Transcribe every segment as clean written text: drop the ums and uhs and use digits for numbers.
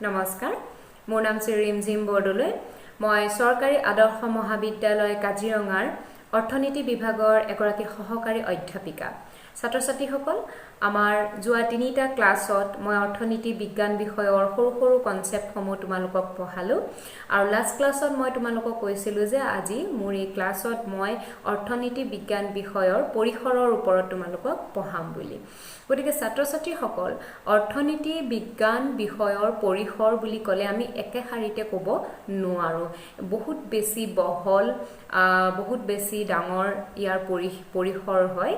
নমস্কাৰ মোৰ নাম শ্ৰী ৰিমঝিম বৰদলৈ মই চৰকাৰী আদৰ্শ মহাবিদ্যালয় কাজিৰঙাৰ অৰ্থনীতি বিভাগৰ এগৰাকী সহকাৰী অধ্যাপিকা ছাত্ৰ ছাত্ৰীসকল আমাৰ যোৱা তিনিটা ক্লাছত মই অৰ্থনীতি বিজ্ঞান বিষয়ৰ সৰু সৰু কনসেপ্টসমূহ তোমালোকক পঢ়ালো আৰু লাষ্ট ক্লাছত মই তোমালোকক কৈছিলো যে আজি মোৰ এই ক্লাছত মই অৰ্থনীতি বিজ্ঞান বিষয়ৰ পৰিসৰৰ ওপৰত তোমালোকক পঢ়াম বুলি গতিকে ছাত্ৰ ছাত্ৰীসকল অৰ্থনীতি বিজ্ঞান বিষয়ৰ পৰিসৰ বুলি ক'লে আমি একে শাৰীতে ক'ব নোৱাৰো বহুত বেছি বহল বহুত বেছি ডাঙৰ ইয়াৰ পৰিসৰ হয়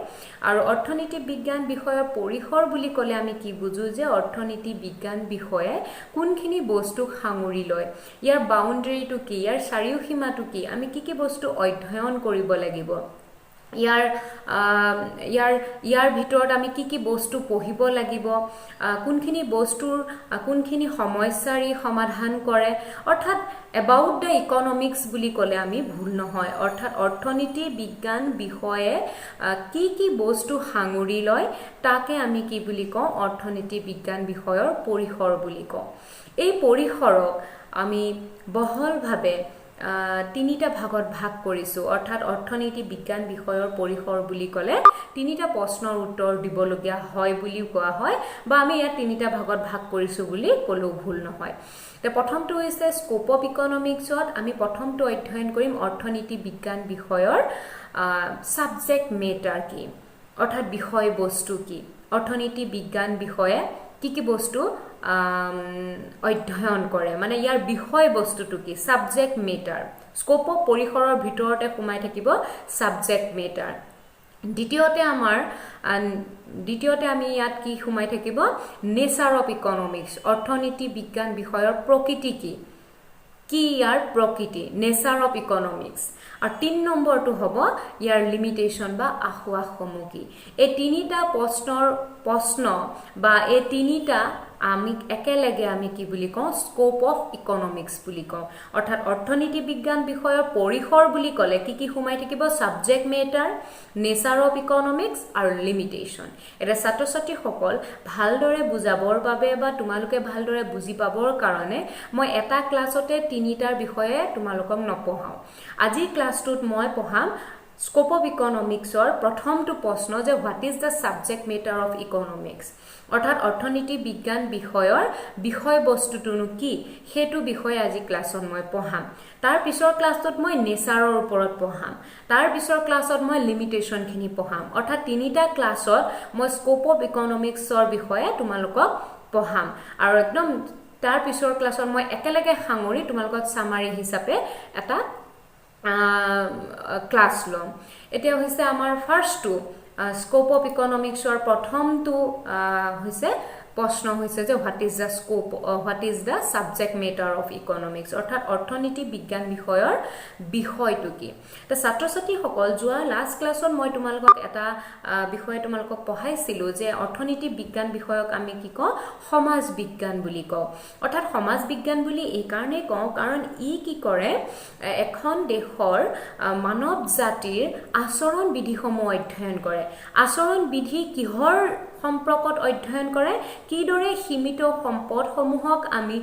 আৰু অৰ্থনীতি বিজ্ঞান বিষয়ৰ পৰিসৰ বুলি ক'লে আমি কি বুজো যে অৰ্থনীতি বিজ্ঞান বিষয়ে কোনখিনি বস্তু সাঙুৰি লয় ইয়াৰ বাউণ্ডাৰীটো কি ইয়াৰ চাৰিওসীমাটো কি আমি কি বস্তু অধ্যয়ন কৰিব লাগিব ইয়াৰ ভিতৰত আমি কি বস্তু পঢ়িব লাগিব কোনখিনি বস্তুৰ কোনখিনি সমস্যাৰ সমাধান কৰে অৰ্থাৎ about the economics বুলি ক'লে আমি ভুল নহয় অৰ্থাৎ অৰ্থনীতি বিজ্ঞান বিষয়ে কি বস্তু সাঙুৰি লয় তাকে আমি কি বুলি কওঁ অৰ্থনীতি বিজ্ঞান বিষয়ৰ পৰিসৰ বুলি কওঁ এই পৰিসৰক আমি বহলভাৱে তিনিটা ভাগত ভাগ কৰিছো অৰ্থাৎ অৰ্থনীতি বিজ্ঞান বিষয়ৰ পৰিসৰ বুলি ক'লে তিনিটা প্ৰশ্নৰ উত্তৰ দিবলগীয়া হয় বুলি কোৱা হয় বা আমি ইয়াত তিনিটা ভাগত ভাগ কৰিছো বুলি ক'লেও ভুল নহয় তে প্ৰথমটো হৈছে স্কোপ অফ ইকনমিক্সত আমি প্ৰথমটো অধ্যয়ন কৰিম অৰ্থনীতি বিজ্ঞান বিষয়ৰ সাবজেক্ট মেটাৰ কি অৰ্থাৎ বিষয়বস্তু কি অৰ্থনীতি বিজ্ঞান বিষয়ে কি বস্তু অধ্যয়ন কৰে মানে ইয়াৰ বিষয়বস্তুটো কি সাবজেক্ট মেটাৰ স্কোপ অফ পৰিসৰৰ ভিতৰতে সোমাই থাকিব সাবজেক্ট মেটাৰ দ্বিতীয়তে আমি ইয়াত কি সোমাই থাকিব নেচাৰ অফ ইকনমিক্স অৰ্থনীতি বিজ্ঞান বিষয়ৰ প্ৰকৃতি কি ইয়াৰ প্ৰকৃতি নেচাৰ অফ ইকনমিক্স আৰু ৩ নম্বৰটো হ'ব ইয়াৰ লিমিটেশন বা আখুৱাসমূহ কি এই তিনিটা প্ৰশ্ন বা এই তিনিটা আমি একেলগে আমি কি বুলি কওঁ স্কোপ অফ ইকনমিক্স বুলি কওঁ অৰ্থাৎ অৰ্থনীতি বিজ্ঞান বিষয়ৰ পৰিসৰ বুলি ক'লে কি সোমাই থাকিব subject matter nature of economics আৰু লিমিটেশন এটা ছাত্ৰ ছাত্ৰীসকল ভালদৰে বুজাবৰ বাবে বা তোমালোকে ভালদৰে বুজি পাবৰ কাৰণে মই এটা ক্লাছতে তিনিটাৰ বিষয়ে তোমালোকক নপঢ়াও আজি ক্লাছটোত মই পঢ়াম স্কোপ অফ ইকনমিক্সৰ প্ৰথমটো প্ৰশ্ন যে what is the subject matter of economics অৰ্থাৎ অৰ্থনীতি বিজ্ঞান বিষয়ৰ বিষয়বস্তুটোনো কি হেতু বিষয়ে আজি ক্লাছত মই পঢ়াম তাৰ পিছৰ ক্লাছত মই নেচাৰৰ ওপৰত পঢ়াম তাৰ পিছৰ ক্লাছত মই লিমিটেশনখিনি পঢ়াম অৰ্থাৎ তিনিটা ক্লাছত মই স্কোপ অফ ইকনমিক্সৰ বিষয়ে তোমালোকক পঢ়াম আৰু একদম তাৰ পিছৰ ক্লাছত মই একেলগে সাঙুৰি তোমালোকক সামাৰি হিচাপে এটা ক্লাছ লম এতিয়া হৈছে আমাৰ ফাৰ্ষ্টটো স্কোপ অফ ইকনমিক্সৰ প্ৰথমটো হৈছে প্ৰশ্ন হৈছে যে what is the subject matter of economics অৰ্থাৎ অৰ্থনীতি বিজ্ঞান বিষয়ৰ বিষয়টো কি তে ছাত্ৰ ছাত্ৰীসকল যোৱা লাষ্ট ক্লাছত মই তোমালোকক এটা বিষয় তোমালোকক পঢ়াইছিলো যে অৰ্থনীতি বিজ্ঞান বিষয়ক আমি কি কওঁ সমাজ বিজ্ঞান বুলি কওঁ অৰ্থাৎ সমাজ বিজ্ঞান বুলি এই কাৰণেই কওঁ কাৰণ ই কি কৰে এখন দেশৰ মানৱ জাতিৰ আচৰণ বিধিসমূহ অধ্যয়ন কৰে আচৰণ বিধি কিহৰ সম্পৰ্কত অধ্যয়ন কৰে কিদৰে সীমিত সম্পদসমূহক আমি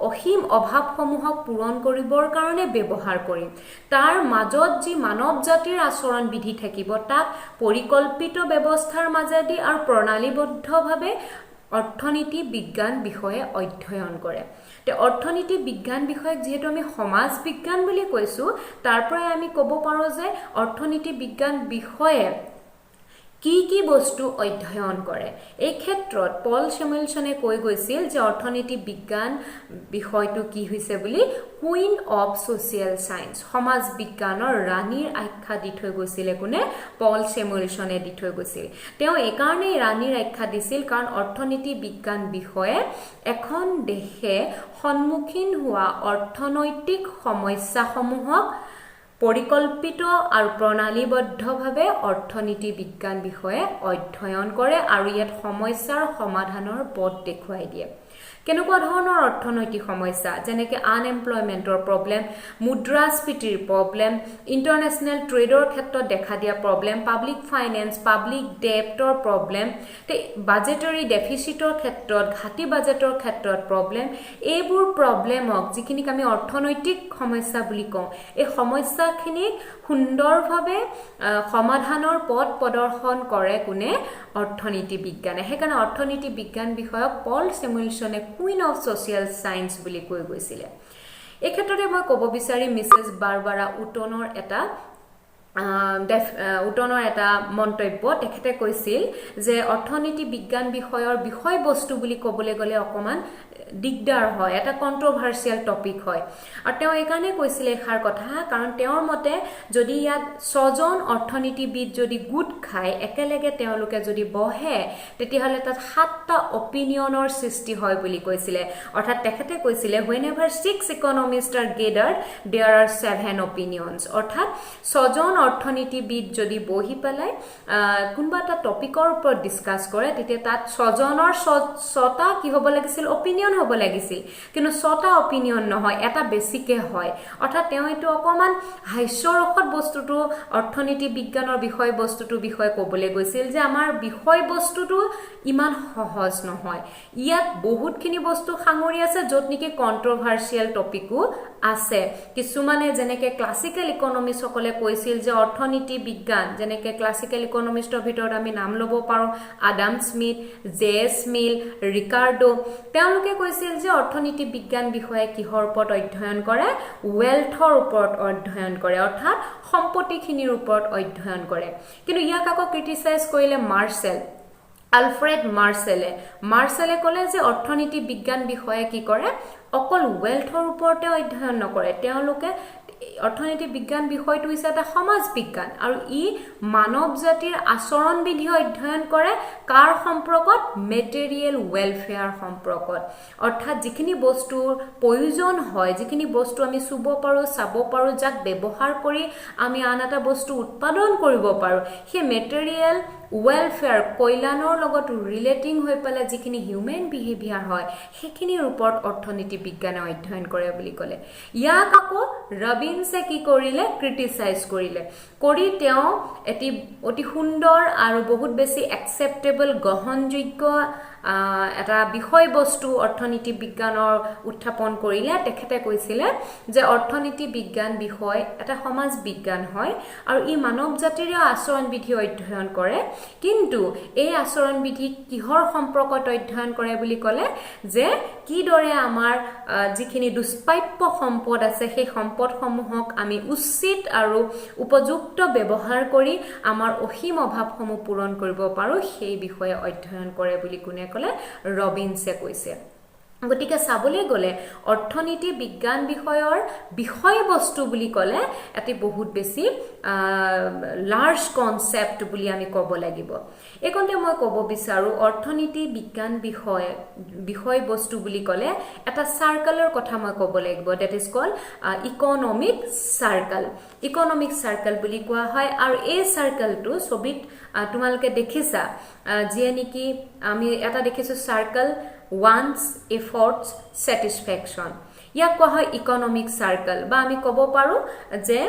অসীম অভাৱসমূহক পূৰণ কৰিবৰ কাৰণে ব্যৱহাৰ কৰিম তাৰ মাজত যি মানৱ জাতিৰ আচৰণ বিধি থাকিব তাক পৰিকল্পিত ব্যৱস্থাৰ মাজেদি আৰু প্ৰণালীবদ্ধভাৱে অৰ্থনীতি বিজ্ঞান বিষয়ে অধ্যয়ন কৰে তে অৰ্থনীতি বিজ্ঞান বিষয়ক যেহেতু আমি সমাজ বিজ্ঞান বুলি কৈছো তাৰ পৰা আমি ক'ব পাৰো যে অৰ্থনীতি বিজ্ঞান বিষয়ে কি বস্তু অধ্যয়ন কৰে এই ক্ষেত্ৰত পল চেমুৱেলছনে কৈ গৈছিল যে অৰ্থনীতি বিজ্ঞান বিষয়টো কি হৈছে বুলি কুইন অফ সোশিয়েল সায়েন্স সমাজ বিজ্ঞানৰ ৰাণীৰ আখ্যা দি থৈ গৈছিল কোনে পল চেমুৱেলছনে দি থৈ গৈছিল তেওঁ এই কাৰণে ৰাণীৰ আখ্যা দিছিল কাৰণ অৰ্থনীতি বিজ্ঞান বিষয়ে এখন দেশে সন্মুখীন হোৱা অৰ্থনৈতিক সমস্যাসমূহক পৰিকল্পিত আৰু প্ৰণালীবদ্ধভাৱে অৰ্থনীতি বিজ্ঞান বিষয়ে অধ্যয়ন কৰে আৰু ইয়াত সমস্যাৰ সমাধানৰ পথ দেখুৱাই দিয়ে কেনেকুৱা ধৰণৰ অৰ্থনৈতিক সমস্যা যেনেকৈ আনএমপ্লয়মেণ্টৰ প্ৰব্লেম মুদ্ৰাস্ফীতিৰ প্ৰব্লেম ইণ্টাৰনেশ্যনেল ট্ৰেডৰ ক্ষেত্ৰত দেখা দিয়া প্ৰব্লেম পাব্লিক ফাইনেন্স পাব্লিক ডেপ্টৰ প্ৰব্লেম বাজেটৰী ডেফিচিটৰ ক্ষেত্ৰত ঘাটি বাজেটৰ ক্ষেত্ৰত প্ৰব্লেম এইবোৰ প্ৰব্লেমক যিখিনিক আমি অৰ্থনৈতিক সমস্যা বুলি কওঁ এই সমস্যাখিনিক সুন্দৰভাৱে সমাধানৰ পথ প্ৰদৰ্শন কৰে কোনে অৰ্থনীতি বিজ্ঞানে সেইকাৰণে অৰ্থনীতি বিজ্ঞান বিষয়ক পল স্যামুৱেলছনে কুইন অফ ছ'চিয়েল সায়েন্স বুলি কৈ গৈছিলে এই ক্ষেত্ৰতে মই ক'ব বিচাৰিম মিছেছ বাৰবাৰা উটনৰ এটা মন্তব্য তেখেতে কৈছিল যে অৰ্থনীতি বিজ্ঞান বিষয়ৰ বিষয়বস্তু বুলি ক'বলৈ গ'লে অকমান দিগদাৰ হয় এটা কন্ট্ৰভাৰ্চিয়েল টপিক হয় আৰু তেওঁ এইকাৰণে কৈছিল এষাৰ কথা কাৰণ তেওঁৰ মতে যদি ইয়াত 6জন অৰ্থনীতিবিদ যদি গোট খায় একেলগে তেওঁলোকে যদি বহে তেতিয়াহ'লে তাত 7টা অপিনিয়নৰ সৃষ্টি হয় বুলি কৈছিলে অৰ্থাৎ তেখেতে কৈছিলে whenever 6 economists are gathered there are 7 opinions অৰ্থাৎ 6জন অৰ্থনীতিবিদ যদি বহি পেলাই কোনবা এটা টপিকৰ ওপৰত ডিসকাস কৰে তেতিয়া তাত 6জনৰ 6টা কি হ'ব লাগিছিল অপিনিয়ন হ'ব লাগিছিল কিন্তু 6টা অপিনিয়ন নহয় এটা বেছিকে হয় অৰ্থাৎ তেওঁ এটো অকমান হাস্যৰসত বস্তুটো অৰ্থনীতি বিজ্ঞানৰ বিষয়বস্তুটো বিষয় ক'বলৈ গৈছিল যে আমাৰ বিষয়বস্তুটো ইমান সহজ নহয় ইয়াত বহুতখিনি বস্তু সাঙুৰি আছে য'ত নেকি কন্ট্ৰভাৰ্চিয়েল টপিকো আছে কিছুমানে যেনেকে ক্লাসিক্যাল ইকোনমিক্স সকলে কৈছিল যে অৰ্থনীতি বিজ্ঞান যেনেকে ক্লাসিক্যাল ইকোনমিক্সৰ ভিতৰত আমি নাম ল'ব পাৰো আডাম স্মিথ জে.এছ. মিল ৰিকাৰ্ডো তেওঁলোকে কৈছিল যে অৰ্থনীতি বিজ্ঞান বিষয়ে কিহৰ ওপৰত অধ্যয়ন কৰে ওয়েলথৰ ওপৰত অধ্যয়ন কৰে অৰ্থাৎ সম্পত্তিখিনিৰ ওপৰত অধ্যয়ন কৰে কিন্তু ইয়াক আকৌ ক্ৰিটিসাইজ কৰিলে আলফ্ৰেড মাৰ্সেলে ক'লে যে অৰ্থনীতি বিজ্ঞান বিষয়ে কি কৰে অকল ওয়েলথৰ ওপৰতে অধ্যয়ন নকৰে তেওঁলোকে অৰ্থনীতি বিজ্ঞান বিষয়টো হৈছে এটা সমাজ বিজ্ঞান আৰু ই মানৱ জাতিৰ আচৰণ বিধি অধ্যয়ন কৰে কাৰ সম্পৰ্কত মেটেৰিয়েল ওয়েলফেয়াৰ সম্পৰ্কত অৰ্থাৎ যিখিনি বস্তুৰ প্ৰয়োজন হয় যিখিনি বস্তু আমি চুব পাৰো চাব পাৰো যাক ব্যৱহাৰ কৰি আমি আন এটা বস্তু উৎপাদন কৰিব পাৰো সেই মেটেৰিয়েল ওয়েলফেয়াৰ কল্যাণৰ লগত ৰিলেটিং হৈ পেলাই যিখিনি হিউম্যান বিহেভিয়াৰ হয় সেইখিনিৰ ওপৰত অৰ্থনীতি বিজ্ঞানে অধ্যয়ন কৰে বুলি ক'লে ইয়াক আকৌ ৰবিনছে কি কৰিলে ক্ৰিটিসাইজ কৰি তেওঁ এটি অতি সুন্দৰ আৰু বহুত বেছি একচেপ্টেবল গ্ৰহণযোগ্য এটা বিষয়বস্তু অৰ্থনীতি বিজ্ঞানৰ উত্থাপন কৰিলে তেখেতে কৈছিলে যে অৰ্থনীতি বিজ্ঞান বিষয় এটা সমাজ বিজ্ঞান হয় আৰু ই মানৱ জাতিৰ আচৰণ বিধি অধ্যয়ন কৰে কিন্তু এই আচৰণ বিধি কিহৰ সম্পৰ্কত অধ্যয়ন কৰে বুলি ক'লে যে কিদৰে আমাৰ যিখিনি দুষ্প্ৰাপ্য সম্পদ আছে সেই সম্পদসমূহক আমি উচিত আৰু উপযুক্ত ব্যৱহাৰ কৰি আমাৰ অসীম অভাৱসমূহ পূৰণ কৰিব পাৰো সেই বিষয়ে অধ্যয়ন কৰে বুলি কোনে ক'লে ৰবিনছে কৈছে গতিকে চাবলৈ গ'লে অৰ্থনীতি বিজ্ঞান বিষয়ৰ বিষয়বস্তু বুলি ক'লে এটি বহুত বেছি লাৰ্জ কনসেপ্ট বুলি আমি ক'ব লাগিব এইকণতে মই ক'ব বিচাৰো অৰ্থনীতি বিজ্ঞান বিষয়বস্তু বুলি ক'লে এটা সাৰ্কেলৰ কথা মই ক'ব লাগিব that is cold economic circle বুলি কোৱা হয় আৰু এই সাৰ্কেলটো ছবিত তোমালোকে দেখিছা যিয়ে নেকি আমি এটা দেখিছো সাৰ্কেল one's efforts satisfaction ইয়াক কোৱা হয় ইকোনমিক সাৰ্কেল বা আমি ক'ব পাৰো যে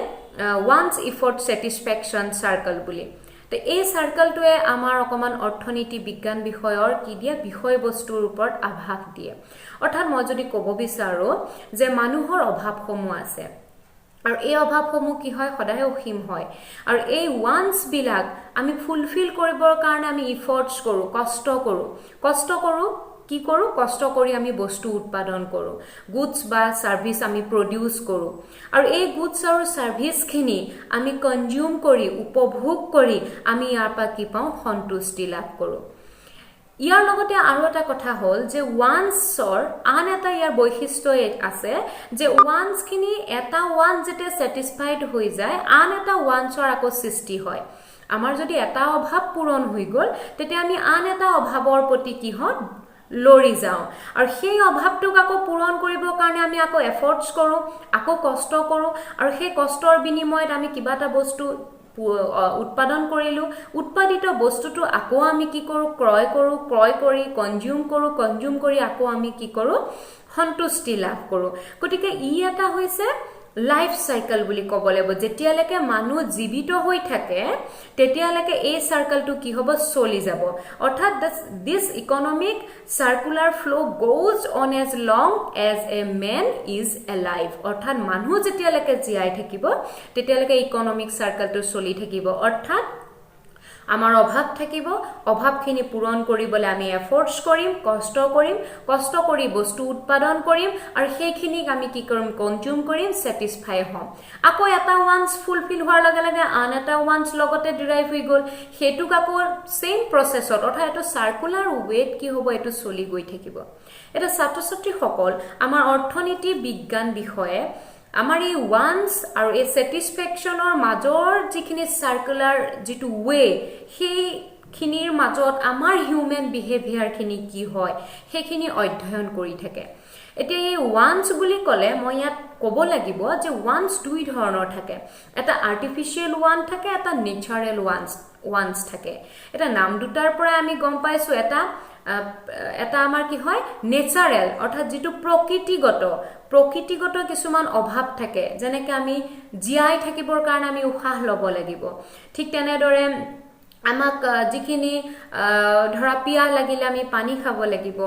one's effort satisfaction সাৰ্কেল বুলি তো এই সাৰ্কেলটোৱে আমাৰ অকমান অৰ্থনীতি বিজ্ঞান বিষয়ৰ কি দিয়ে বিষয়বস্তুৰ ওপৰত আভাস দিয়ে অৰ্থাৎ মই যদি ক'ব বিচাৰো যে মানুহৰ অভাৱসমূহ আছে আৰু এই অভাৱসমূহ কি হয় সদায় অসীম হয় আৰু এই ওয়ান্স বিলাক আমি ফুলফিল কৰিবৰ কাৰণে আমি ইফৰ্টস কৰো কষ্ট কৰো কি কৰো কষ্ট কৰি আমি বস্তু উৎপাদন কৰো গুডস বা সাৰ্ভিস আমি প্ৰডিউস কৰো আৰু এই গুডস আৰু সাৰ্ভিস খিনি আমি কনজিউম কৰি উপভোগ কৰি আমি ইয়াৰ পৰা কি পাওঁ সন্তুষ্টি লাভ কৰো ইয়াৰ লগতে আৰু এটা কথা হ'ল যে ওয়ান্সৰ আন এটা ইয়াৰ বৈশিষ্ট্য আছে যে ওয়ান্স খিনি এটা ওয়ান যেতে স্যাটিসফাইড হৈ যায় আন এটা ওয়ান্সৰ আকৌ সৃষ্টি হয় আমাৰ যদি এটা অভাৱ পূৰণ হৈ গ'ল তেতিয়া আমি আন এটা অভাৱৰ প্ৰতি কি হয় লৰি যাওঁ আৰু সেই অভাৱটোক আকৌ পূৰণ কৰিবৰ কাৰণে আমি আকৌ এফৰ্টছ কৰোঁ আকৌ কষ্ট কৰোঁ আৰু সেই কষ্টৰ বিনিময়ত আমি কিবা এটা বস্তু উৎপাদন কৰিলোঁ উৎপাদিত বস্তুটো আকৌ আমি কি কৰোঁ ক্ৰয় কৰি কনজিউম কৰি আকৌ আমি কি কৰোঁ সন্তুষ্টি লাভ কৰোঁ গতিকে ই এটা হৈছে লাইফ সাইকেল বুলি ক'ব লাগিব যেতিয়ালৈকে মানুহ জীৱিত হৈ থাকে তেতিয়ালৈকে এই সাৰ্কেলটো কি হ'ব চলি যাব অৰ্থাৎ this economic circular flow goes on as long as a man is alive অৰ্থাৎ মানুহ যেতিয়ালৈকে জীয়াই থাকিব তেতিয়ালৈকে ইকনমিক সাৰ্কেলটো চলি থাকিব অৰ্থাৎ আমাৰ অভাৱ থাকিব অভাৱখিনি পূৰণ কৰিবলৈ আমি এফৰ্টছ কৰিম কষ্ট কৰি বস্তু উৎপাদন কৰিম আৰু সেইখিনিক আমি কি কৰিম কনজিউম কৰিম স্যাটিসফাই হ'ম আকৌ এটা ওয়ান্স ফুলফিল হোৱাৰ লগে লগে আন এটা ওয়ান্স লগতে ডিৰাইভ হৈ গ'ল হেতুক আকৌ সেম প্ৰসেছত অৰ্থাৎ এটা সাৰ্কুলাৰ ৱেট কি হ'ব এটো চলি গৈ থাকিব এটা ছাত্ৰ-ছাত্ৰীসকল আমাৰ অৰ্থনীতি বিজ্ঞান বিষয়ে আমাৰ এই ওয়ান্স আৰু এই স্যাটিসফ্যাকশনৰ মাজৰ যিখিনি সাৰ্কুলাৰ যেটো ওয়ে সেই খিনিৰ মাজত আমাৰ হিউম্যান বিহেভিয়াৰ খিনি কি হয় সেইখিনি অধ্যয়ন কৰি থাকে এতিয়া এই ওয়ান্স বুলি ক'লে মই ইয়াত ক'ব লাগিব যে ওয়ান্স দুই ধৰণৰ থাকে এটা আৰ্টিফিশিয়াল ওয়ান থাকে এটা নেচাৰেল ওয়ান্স থাকে এটা নাম দুটাৰ পৰা আমি গম পাইছো এটা আমাৰ কি হয় নেচাৰেল অৰ্থাৎ যেটো প্ৰকৃতিগত কিছুমান অভাৱ থাকে যেনেকৈ আমি জীয়াই থাকিবৰ কাৰণে আমি উশাহ ল'ব লাগিব ঠিক তেনেদৰে আমাক যিখিনি ধৰা পিয়াহ লাগিলে আমি পানী খাব লাগিব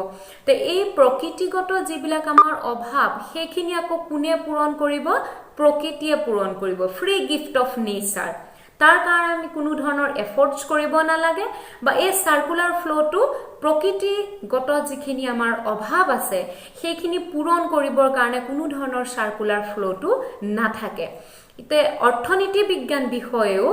তে এই প্ৰকৃতিগত যিবিলাক আমাৰ অভাৱ সেইখিনি আকৌ কোনে পূৰণ কৰিব প্ৰকৃতিয়ে পূৰণ কৰিব ফ্ৰী গিফট অফ নেচাৰ তাৰ কাৰণে আমি কোনো ধৰণৰ এফৰ্টছ কৰিব নালাগে বা এই সাৰ্কুলাৰ ফ্লোটো প্ৰকৃতিগত যিখিনি আমাৰ অভাৱ আছে সেইখিনি পূৰণ কৰিবৰ কাৰণে কোনো ধৰণৰ সাৰ্কুলাৰ ফ্লোটো নাথাকে ইতে অৰ্থনীতি বিজ্ঞান বিষয়েও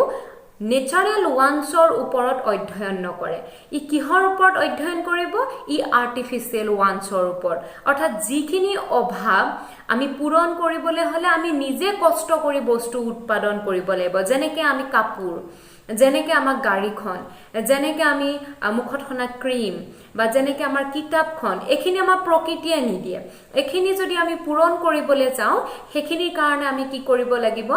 নেচাৰেল ওয়ান্সৰ ওপৰত অধ্যয়ন নকৰে ই কিহৰ ওপৰত অধ্যয়ন কৰিব ই আৰ্টিফিশিয়াল ওয়ান্সৰ ওপৰত অৰ্থাৎ যিখিনি অভাৱ আমি পূৰণ কৰিবলৈ হলে আমি নিজে কষ্ট কৰি বস্তু উৎপাদন কৰিব লাগিব যেনেকৈ আমি কাপোৰ যেনেকৈ আমাৰ গাড়ীখন যেনেকৈ আমি মুখত হনা ক্ৰীম বা যেনেকৈ আমাৰ কিতাপখন এখিনি আমাৰ প্ৰকৃতিয়ে নিদিয়ে এখিনি যদি আমি পূৰণ কৰিবলৈ যাওঁ সেইখিনিৰ কাৰণে আমি কি কৰিব লাগিব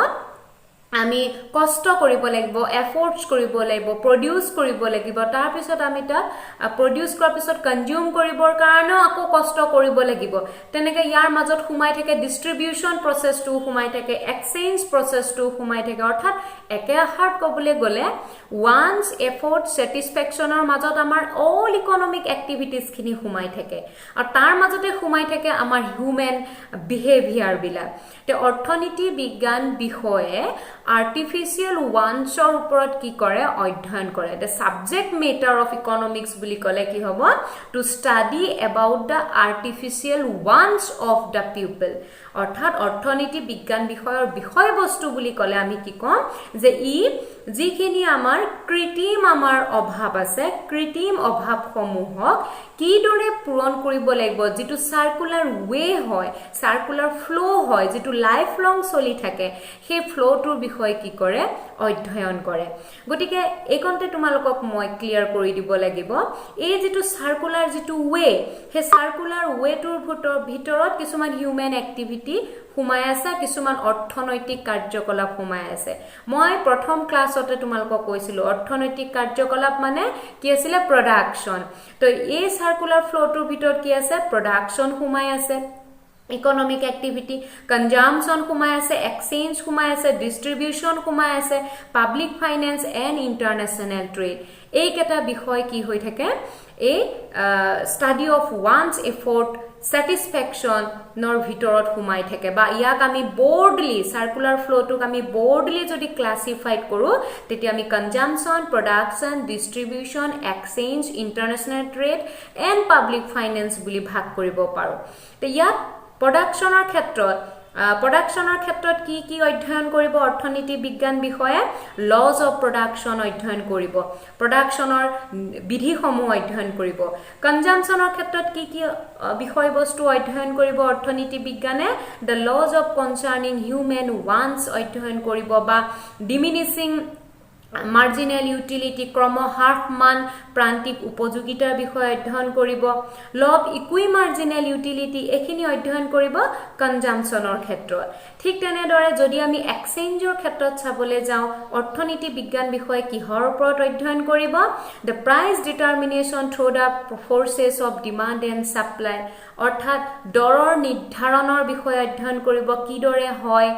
আমি কষ্ট কৰিব লাগিব এফৰ্টছ কৰিব লাগিব প্ৰডিউস কৰিব লাগিব তাৰ পিছত আমি তাক প্ৰডিউস কৰাৰ পিছত কনজিউম কৰিবৰ কাৰণে আকৌ কষ্ট কৰিব লাগিব তেনেকৈ ইয়াৰ মাজত সোমাই থাকে ডিস্ট্ৰিবিউশন প্ৰসেসটো সোমাই থাকে এক্সচেঞ্জ প্ৰসেসটো সোমাই থাকে অৰ্থাৎ একে আহাৰত ক'বলৈ গ'লে ওয়ান্স এফৰ্ট স্যাটিসফ্যাকশনৰ মাজত আমাৰ অল ইকনমিক এক্টিভিটিজ খিনি সোমাই থাকে আৰু তাৰ মাজতে সোমাই থাকে আমাৰ হিউম্যান বিহেভিয়াৰ বিলাক তে অৰ্থনীতি বিজ্ঞান বিষয়ে আৰ্টিফিশিয়াল ওয়ান্সৰ ওপৰত কি কৰে অধ্যয়ন কৰে the subject matter of economics বুলি ক'লে কি হ'ব to study about the artificial wants of the people অৰ্থাৎ অৰ্থনীতি বিজ্ঞান বিষয়ৰ বিষয়বস্তু বুলি ক'লে আমি কি কম যে ই যিখিনি আমাৰ কৃত্ৰিম আমাৰ অভাৱ আছে কৃত্ৰিম অভাৱসমূহক কিদৰে পূৰণ কৰিব লাগিব যেটো সাৰ্কুলাৰ ওয়ে হয় সাৰ্কুলাৰ ফ্লো হয় যেটো লাইফ লং চলি থাকে সেই ফ্লোটোৰ বিষয়ে কি কৰে অধ্যয়ন কৰে গতিকে এইকন্তে তোমালোকক মই ক্লিয়াৰ কৰি দিব লাগিব এই যেটো সাৰ্কুলাৰ যেটো ওয়ে হে সাৰ্কুলাৰ ওয়েটোৰ ভিতৰত কিছুমান হিউম্যান এক্টিভিটি সোমাই আছে কিছুমান অৰ্থনৈতিক কাৰ্যকলাপ সোমাই আছে মই প্ৰথম ক্লাছতে তোমালোকক কৈছিলো অৰ্থনৈতিক কাৰ্যকলাপ মানে কি আছিল প্ৰডাকশন তো এই সাৰ্কুলাৰ ফ্লোটোৰ ভিতৰত কি আছে প্ৰডাকশন সোমাই আছে ইকনমিক এক্টিভিটি কনজাম্পশন সোমাই আছে এক্সচেঞ্জ সোমাই আছে ডিস্ট্ৰিবিউশন সোমাই আছে পাব্লিক ফাইনেন্স এণ্ড ইন্টাৰনেশনাল ট্ৰেড এই কেটা বিষয় কি হৈ থাকে এই study of wands effort satisfaction নৰ ভিতৰত সোমাই থাকে বা ইয়াক আমি বোৰ্ডলি সাৰ্কুলাৰ ফ্লোটোক আমি বোৰ্ডলি যদি ক্লাসিফাইড কৰো তেতিয়া আমি consumption production distribution exchange international trade and public finance বুলি ভাগ কৰিব পাৰো তে ইয়াত প্ৰডাকশনৰ ক্ষেত্ৰত কি অধ্যয়ন কৰিব অৰ্থনীতি বিজ্ঞান বিষয়ে লজ অফ প্ৰডাকশন অধ্যয়ন কৰিব প্ৰডাকশনৰ বিধিসমূহ অধ্যয়ন কৰিব কনজাম্পশনৰ ক্ষেত্ৰত কি বিষয়বস্তু অধ্যয়ন কৰিব অৰ্থনীতি বিজ্ঞানে the laws of concerning human wants অধ্যয়ন কৰিব বা ডিমিনিশিং মাৰ্জিনাল ইউটিলিটি ক্ৰমহ্ৰাসমান প্ৰান্তিক উপযোগিতাৰ বিষয়ে অধ্যয়ন কৰিব ল অফ ইকুই মাৰ্জিনাল ইউটিলিটি এখিনি অধ্যয়ন কৰিব কনজাম্পশনৰ ক্ষেত্ৰত ঠিক তেনেদৰে যদি আমি এক্সচেঞ্জৰ ক্ষেত্ৰত চাবলৈ যাওঁ অৰ্থনীতি বিজ্ঞান বিষয়ে কিহৰ ওপৰত অধ্যয়ন কৰিব the price determination through the forces of demand and supply অৰ্থাৎ দৰৰ নিৰ্ধাৰণৰ বিষয়ে অধ্যয়ন কৰিব কিদৰে হয়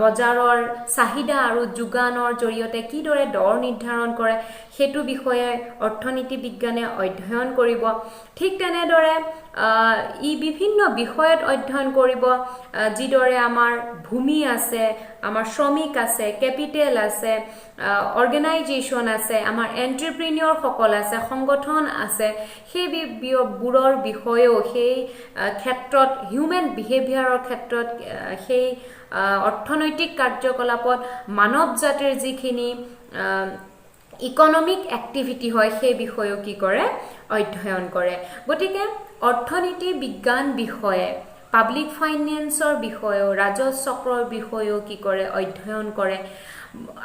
বজাৰৰ চাহিদা আৰু যোগানৰ জৰিয়তে কিদৰে দৰ নিৰ্ধাৰণ কৰে হেতু বিষয়ে অৰ্থনীতি বিজ্ঞানে অধ্যয়ন কৰিব ঠিক তেনেদৰে ই বিভিন্ন বিষয়ত অধ্যয়ন কৰিব যিদৰে আমাৰ ভূমি আছে আমাৰ শ্ৰমিক আছে ক্যাপিটেল আছে অৰ্গানাইজেশন আছে আমাৰ এন্টাৰপ্ৰেনিয়ৰ সকল আছে সংগঠন আছে সেই বুৰৰ বিষয়েও সেই ক্ষেত্ৰত হিউম্যান বিহেভিয়াৰৰ ক্ষেত্ৰত সেই অৰ্থনৈতিক কাৰ্যকলাপত মানৱ জাতিৰ যিখিনি ইকোনমিক এক্টিভিটি হয় সেই বিষয়েও কি কৰে অধ্যয়ন কৰে গতিকে অৰ্থনীতি বিজ্ঞান বিষয়ে পাব্লিক ফাইনেন্সৰ বিষয়েও ৰাজস্ব চক্ৰৰ বিষয়েও কি কৰে অধ্যয়ন কৰে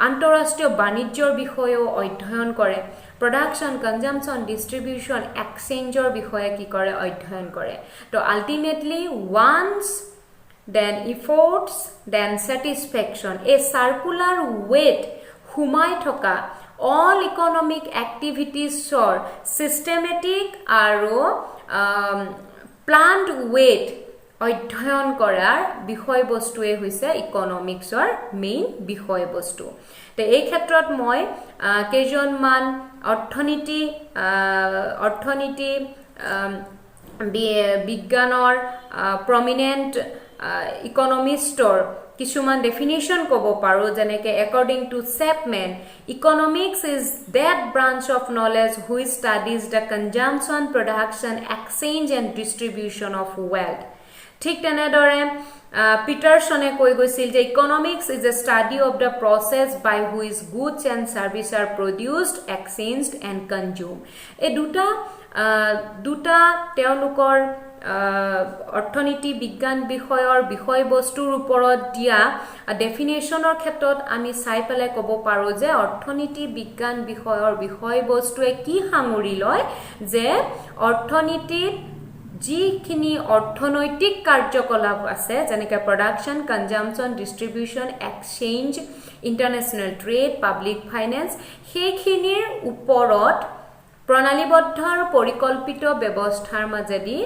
আন্তঃৰাষ্ট্ৰীয় বাণিজ্যৰ বিষয়েও অধ্যয়ন কৰে production consumption distribution exchangeৰ বিষয়ে কি কৰে অধ্যয়ন কৰে তো ultimately once then efforts then satisfaction a circular weight humai thoka all economic activities or systematic aro planned weight অধ্যয়ন কৰাৰ বিষয়বস্তুৱে হৈছে ইকোনমিক্সৰ মেইন বিষয়বস্তু তে এই ক্ষেত্ৰত মই কেজনমান অৰ্থনীতি বিজ্ঞানৰ প্ৰমিনেন্ট ইকোনমিষ্টৰ কিছুমান ডেফিনিশন ক'ব পাৰো যেনেকে according to Chapman economics is that branch of knowledge which studies the consumption production exchange and distribution of wealth ঠিক তেনেদৰে পিটাৰসনে কৈ গৈছিল যে economics is a study of the process by which goods and service are produced exchanged and consume এই দুটা তেওঁলোকৰ অৰ্থনীতি বিজ্ঞান বিষয়ৰ বিষয়বস্তুৰ ওপৰত দিয়া ডেফিনেশনৰ ক্ষেত্ৰত আমি চাই পেলাই ক'ব পাৰো যে অৰ্থনীতি বিজ্ঞান বিষয়ৰ বিষয়বস্তুৱে কি সামৰি লয় যে অৰ্থনীতিত যিখিনি অৰ্থনৈতিক কাৰ্যকলাপ আছে যেনেকৈ production consumption distribution exchange international trade public finance সেইখিনিৰ ওপৰত প্ৰণালীবদ্ধ আৰু পৰিকল্পিত ব্যৱস্থাৰ মাজেদি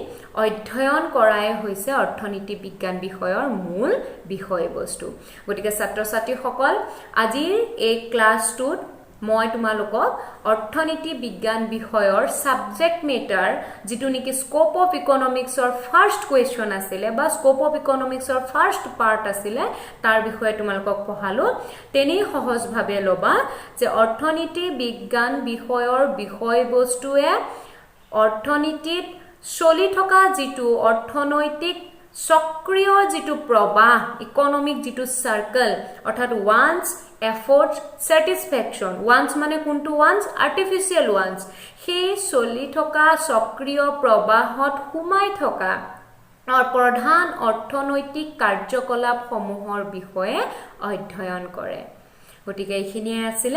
অধ্যয়ন কৰাই হৈছে অৰ্থনীতি বিজ্ঞান বিষয়ৰ মূল বিষয়বস্তু গতিকে ছাত্ৰ ছাত্ৰীসকল আজিৰ এই ক্লাছটোত মই তোমালোকক অৰ্থনীতি বিজ্ঞান বিষয়ৰ সাবজেক্ট মেটাৰ যেটো নেকি স্কোপ অফ ইকোনমিক্সৰ ফাৰ্স্ট কোৱেশ্চন আছিল বা স্কোপ অফ ইকোনমিক্সৰ ফাৰ্স্ট পাৰ্ট আছিল তাৰ বিষয়ে তোমালোকক পঢ়ালো তেনি সহজভাৱে লবা যে অৰ্থনীতি বিজ্ঞান বিষয়ৰ বিষয়বস্তুৱে অৰ্থনীতিত চলি থকা যেটো অৰ্থনৈতিক সক্ৰিয় যেটো প্ৰবাহ ইকোনমিক যেটো সাৰ্কেল অৰ্থাৎ ওয়ান্স effort satisfaction once মানে কোনটো once artificial once সেই চলি থকা সক্ৰিয় প্ৰবাহত হুমাই থকা প্ৰধান অৰ্থনৈতিক কাৰ্যকলাপ সমূহৰ বিষয়ে অধ্যয়ন কৰে গতিকে এইখিনিয়ে আছিল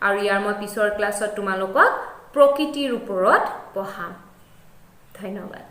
আৰু ইয়াৰ মই পিছৰ ক্লাছত তোমালোকক প্ৰকৃতিৰ ওপৰত পঢ়াম ধন্যবাদ